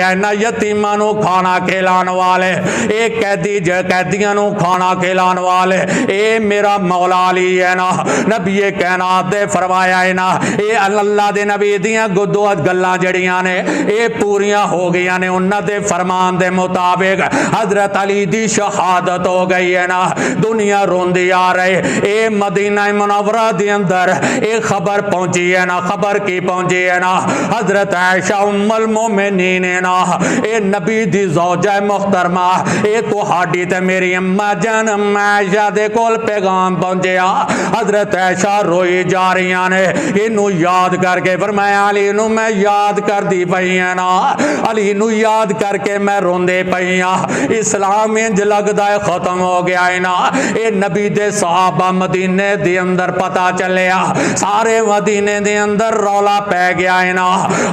اینا یتیماں نو کھانا کھلان والے، اے قیدیاں نو کھانا کھلان والے، اے میرا مولا علی ہے نا۔ نبی کائنات دے فرمایا ہے نا، اے اللہ دے نبی دیاں دو گلاں جڑیاں نے اے پوریاں ہو گئیاں نے، انہاں دے فرمان دے مطابق حضرت علی دی شہادت ہو گئی ہے نا۔ دنیا روندی آ رہے، اے مدینہ منورہ دے اندر اے خبر پہنچی ہے نا۔ خبر کی پہنچی ہے نا؟ حضرت عائشہ ام المومنین ہے نا، اے نبی دی زوجہ محترمہ، اے تہاڈی تے میری اماں جان عائشہ دے کول پیغام پہنچیا۔ حضرت عائشہ روئی جا رہی نے، اینو یاد کر کے فرمایا علی نو میں یاد کر دی پئی ہے نا، علی نو یاد کر کے میں روندے پئی ہاں۔ اسلام انج لگدا ہے ختم ہو گیا ہے نا۔ اے نبی دے صحابہ مدینے دے اندر پتہ چلیا، سارے مدینے دے اندر رولا پہ گیا ہے نا۔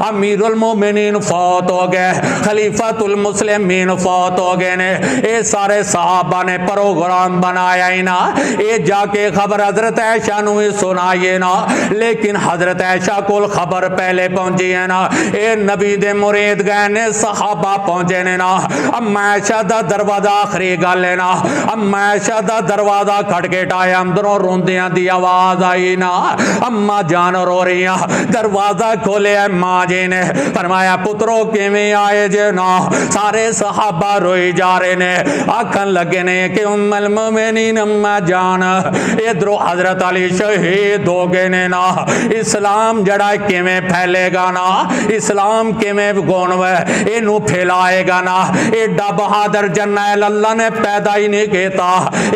امیر المومنین فوت ہو گئے، خلیفۃ المسلمین فوت ہو گئے نے، اے سارے صحابہ نے پروگرام بنایا ہے نا، اے جا کے خبر حضرت عائشہ نو سنائیے نا۔ لیکن حضرت عائشہ کو خبر پہلے پہنچی ہے نا، اے نبی دے مرید گئے نے، صحابہ پہنچے نے نا۔ اما عائشہ دا دروازہ آخری گل ہے نا، اما عائشہ دا دروازہ کھٹکھٹایا، اندروں روندیاں دی آواز آئی نا، اما جان رو رہی ہیں۔ دروازہ کھولے ماں جی نے فرمایا پترو کیویں آئے جے نا؟ سارے صحابہ روئی جا رہے نے، آکھن لگے نے کہ ام المومنین اما جان ادھرو حضرت علی شہید ہو گئے نے نا، اسلام جڑا کیویں پھیلے گا نا، اسلام کیویں گونوے اینو پھیلائے گا نا۔ ایڈا بہادر جرنیل اللہ نے پیدا ہی نہیں کیتا،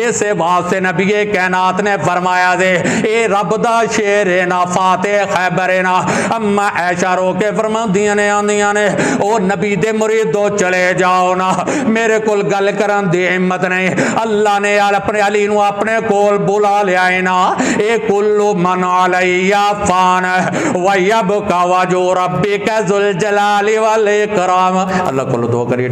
اسے واسطے نبی کائنات نے فرمایا دے اے رب دا شیر ہے نا، فاتح خیبر ہے نا۔ اما عائشہ رو کے فرماندیاں نے آندیاں نے، او نبی دے مریدو چلے جاؤ نا، میرے کول گل کرن دی ہمت نہیں۔ اللہ نے اپنے علی نو اپنے کول بلا لیا ہے نا۔ اے کلو من علیہ فان ویبقى وجہ ربک ذو الجلال والاکرام۔ اللہ کول دعا کریے۔